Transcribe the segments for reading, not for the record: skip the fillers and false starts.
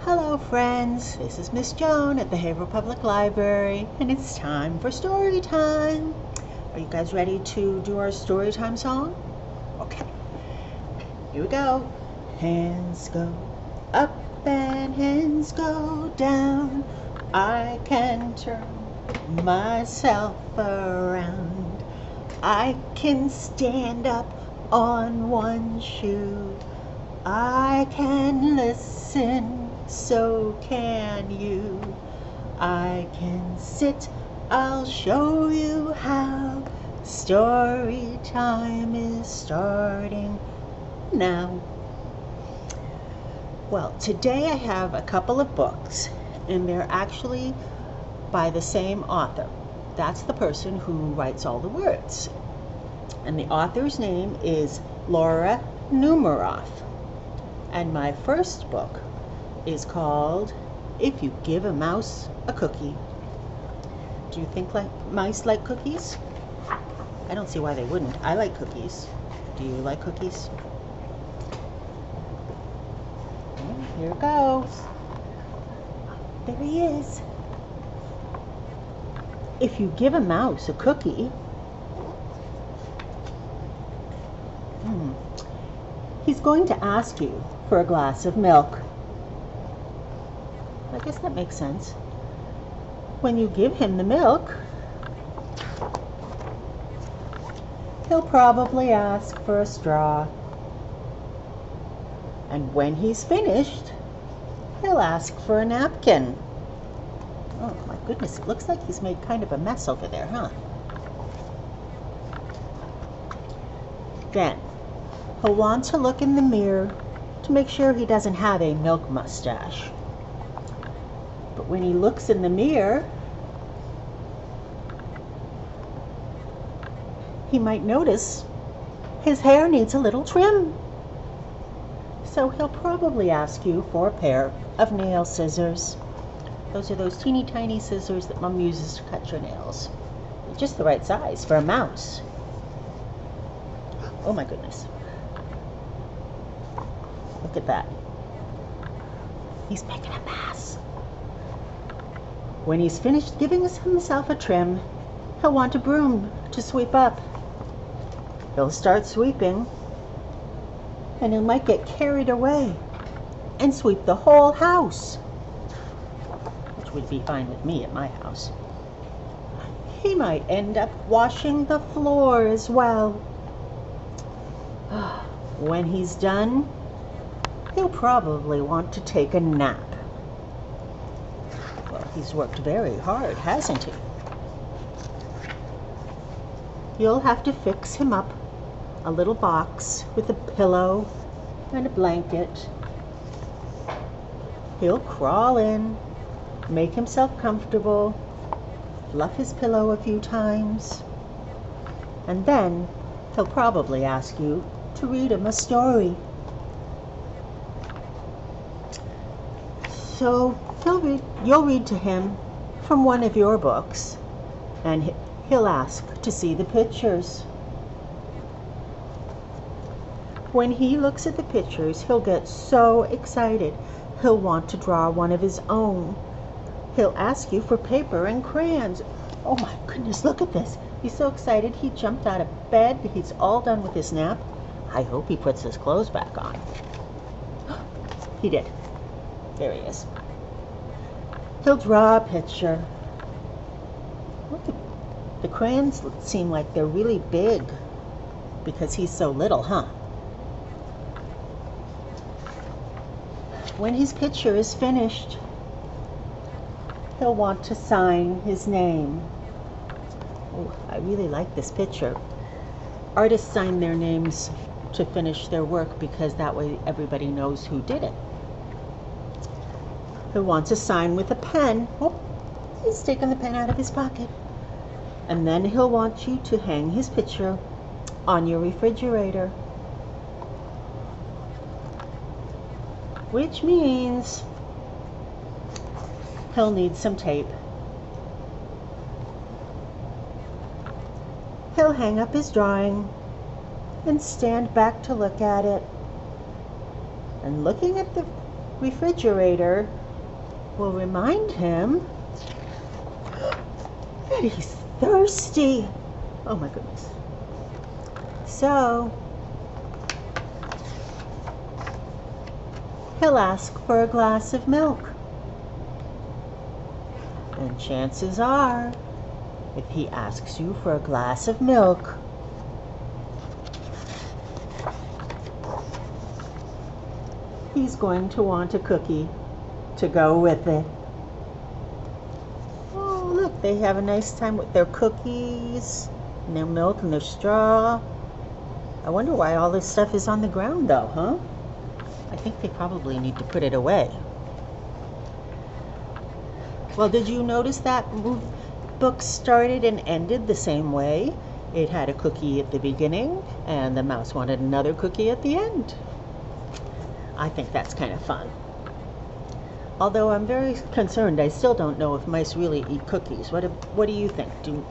Hello friends, this is Miss Joan at the Haverhill Public Library, and it's time for story time. Are you guys ready to do our story time song? Okay, here we go. Hands go up and hands go down. I can turn myself around. I can stand up on one shoe. I can listen, so can you. I can sit, I'll show you how. Story time is starting now. Well, today I have a couple of books, and they're actually by the same author. That's the person who writes all the words. And the author's name is Laura Numeroff. And my first book is called If You Give a Mouse a Cookie. Do you think mice like cookies? I don't see why they wouldn't. I like cookies. Do you like cookies? Here it goes. There he is. If you give a mouse a cookie, he's going to ask you for a glass of milk. I guess that makes sense. When you give him the milk, he'll probably ask for a straw. And when he's finished, he'll ask for a napkin. Oh my goodness, it looks like he's made kind of a mess over there, huh? Then, he'll want to look in the mirror to make sure he doesn't have a milk mustache. But when he looks in the mirror, he might notice his hair needs a little trim. So he'll probably ask you for a pair of nail scissors. Those are those teeny tiny scissors that Mom uses to cut your nails. They're just the right size for a mouse. Oh my goodness. Look at that. He's making a mess. When he's finished giving himself a trim, he'll want a broom to sweep up. He'll start sweeping, and he might get carried away and sweep the whole house, which would be fine with me at my house. He might end up washing the floor as well. When he's done, he'll probably want to take a nap. Well, he's worked very hard, hasn't he? You'll have to fix him up a little box with a pillow and a blanket. He'll crawl in, make himself comfortable, fluff his pillow a few times, and then he'll probably ask you to read him a story. So you'll read to him from one of your books, and he'll ask to see the pictures. When he looks at the pictures, he'll get so excited. He'll want to draw one of his own. He'll ask you for paper and crayons. Oh my goodness, look at this. He's so excited he jumped out of bed. He's all done with his nap. I hope he puts his clothes back on. He did. There he is. He'll draw a picture. Look at the crayons seem like they're really big because he's so little, huh? When his picture is finished, he'll want to sign his name. Oh, I really like this picture. Artists sign their names to finish their work because that way everybody knows who did it. He'll want to sign with a pen. Oh, he's taken the pen out of his pocket. And then he'll want you to hang his picture on your refrigerator. Which means he'll need some tape. He'll hang up his drawing and stand back to look at it. And looking at the refrigerator will remind him that he's thirsty. Oh my goodness. So he'll ask for a glass of milk. And chances are, if he asks you for a glass of milk, he's going to want a cookie to go with it. Oh, look, they have a nice time with their cookies and their milk and their straw. I wonder why all this stuff is on the ground though, huh? I think they probably need to put it away. Well, did you notice that book started and ended the same way? It had a cookie at the beginning, and the mouse wanted another cookie at the end. I think that's kind of fun. Although I'm very concerned, I still don't know if mice really eat cookies. What do you think? Do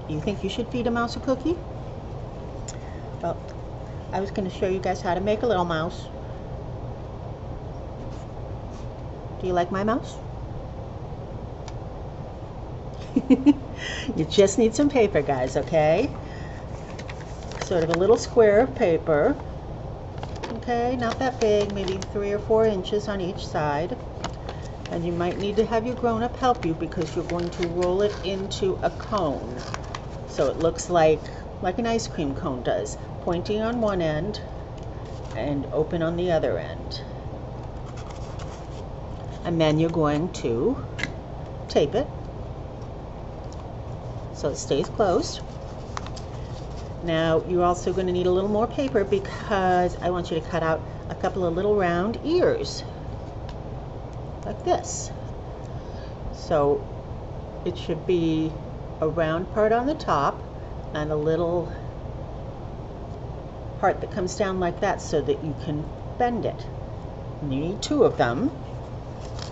you think you should feed a mouse a cookie? Well, I was going to show you guys how to make a little mouse. Do you like my mouse? You just need some paper, guys, okay? Sort of a little square of paper. Okay, not that big, maybe 3 or 4 inches on each side. And you might need to have your grown-up help you because you're going to roll it into a cone. So it looks like an ice cream cone does, pointing on one end and open on the other end. And then you're going to tape it so it stays closed. Now you're also going to need a little more paper because I want you to cut out a couple of little round ears like this. So it should be a round part on the top and a little part that comes down like that so that you can bend it. And you need 2 of them,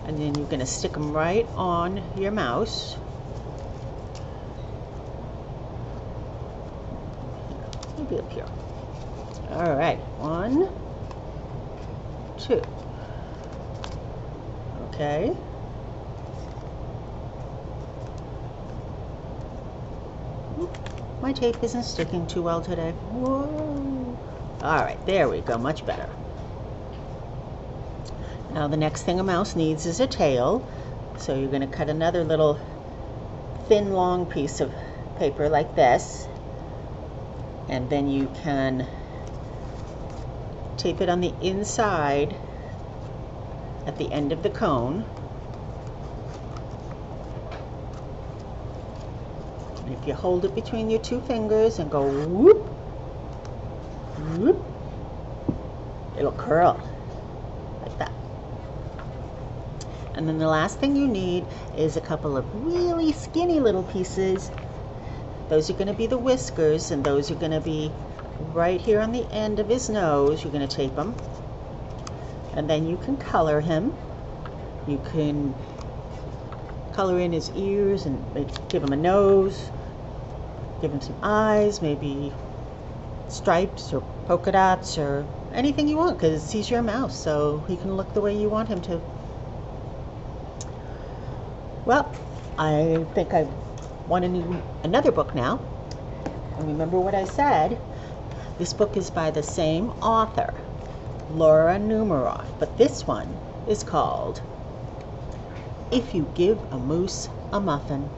and then you're going to stick them right on your mouse. Maybe up here. All right, 1, 2. Okay. My tape isn't sticking too well today. Whoa. All right, there we go, much better. Now the next thing a mouse needs is a tail. So you're going to cut another little thin, long piece of paper like this. And then you can tape it on the inside at the end of the cone. And if you hold it between your 2 fingers and go whoop, whoop, it'll curl like that. And then the last thing you need is a couple of really skinny little pieces. Those are going to be the whiskers, and those are going to be right here on the end of his nose. You're going to tape them. And then you can color him. You can color in his ears and give him a nose, give him some eyes, maybe stripes or polka dots or anything you want, because he's your mouse, so he can look the way you want him to. Well, I think I want to need another book now. And remember what I said, this book is by the same author, Laura Numeroff, but this one is called If You Give a Moose a Muffin.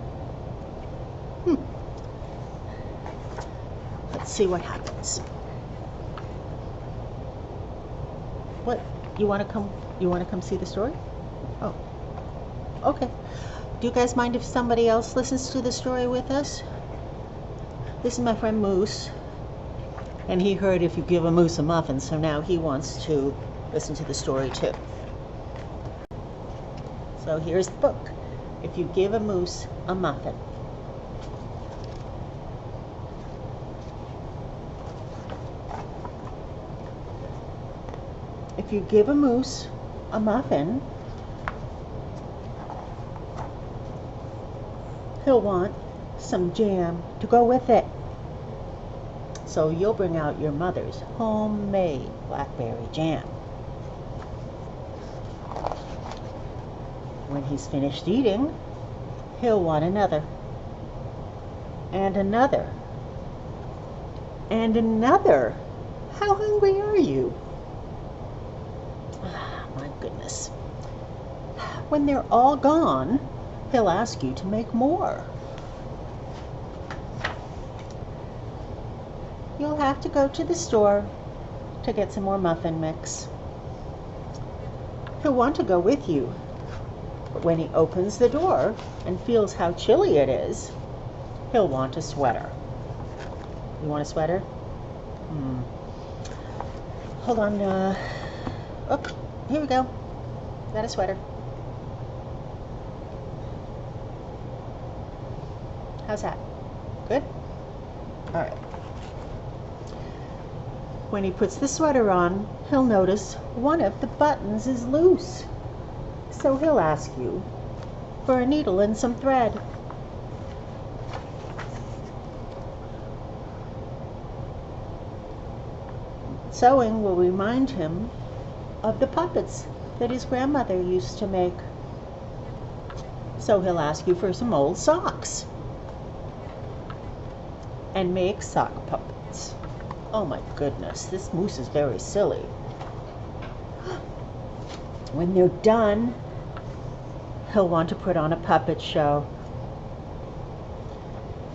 Let's see what happens. What, you want to come see the story? Oh, okay. Do you guys mind if somebody else listens to the story with us? This is my friend Moose, and he heard If You Give a Moose a Muffin, so now he wants to listen to the story too. So here's the book, If You Give a Moose a Muffin. If you give a moose a muffin, he'll want some jam to go with it. So you'll bring out your mother's homemade blackberry jam. When he's finished eating, he'll want another, and another, and another. How hungry are you? My goodness. When they're all gone, he'll ask you to make more. You'll have to go to the store to get some more muffin mix. He'll want to go with you, but when he opens the door and feels how chilly it is, he'll want a sweater. You want a sweater? Hold on. Oh, here we go. Got a sweater. How's that? Good? All right. When he puts the sweater on, he'll notice one of the buttons is loose. So he'll ask you for a needle and some thread. Sewing will remind him of the puppets that his grandmother used to make. So he'll ask you for some old socks and make sock puppets. Oh my goodness, this moose is very silly. When they're done, he'll want to put on a puppet show.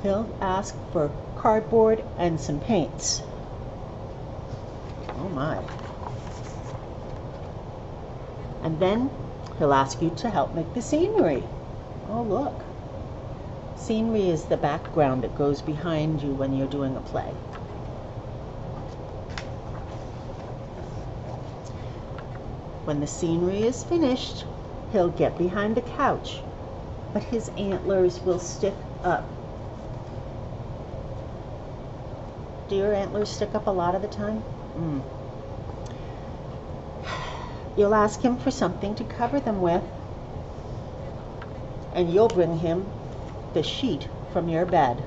He'll ask for cardboard and some paints. Oh my. And then he'll ask you to help make the scenery. Oh look. Scenery is the background that goes behind you when you're doing a play. When the scenery is finished, he'll get behind the couch, but his antlers will stick up. Do your antlers stick up a lot of the time? You'll ask him for something to cover them with, and you'll bring him the sheet from your bed.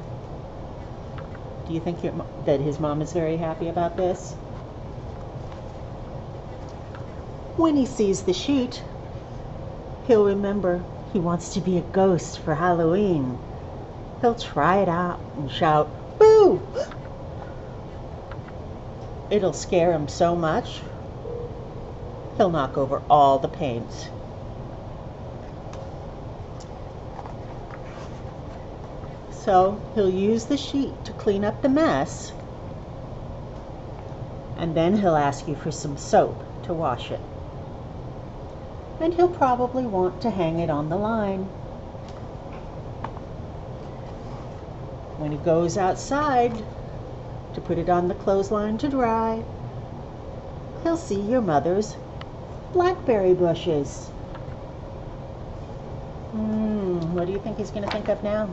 Do you think that his mom is very happy about this? When he sees the sheet, he'll remember he wants to be a ghost for Halloween. He'll try it out and shout, "Boo!" It'll scare him so much, he'll knock over all the paints. So he'll use the sheet to clean up the mess, and then he'll ask you for some soap to wash it. And he'll probably want to hang it on the line. When he goes outside to put it on the clothesline to dry, he'll see your mother's blackberry bushes. What do you think he's going to think of now?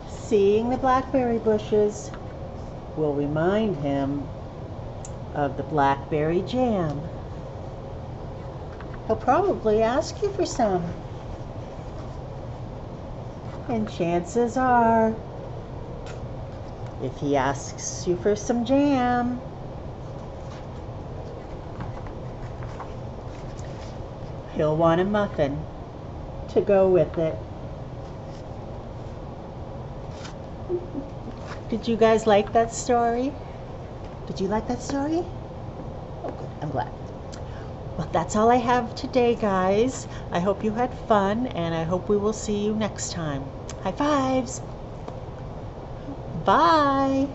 Seeing the blackberry bushes will remind him of the blackberry jam. He'll probably ask you for some. And chances are, if he asks you for some jam, he'll want a muffin to go with it. Did you guys like that story? Did you like that story? Oh, good. I'm glad. Well, that's all I have today, guys. I hope you had fun, and I hope we will see you next time. High fives. Bye.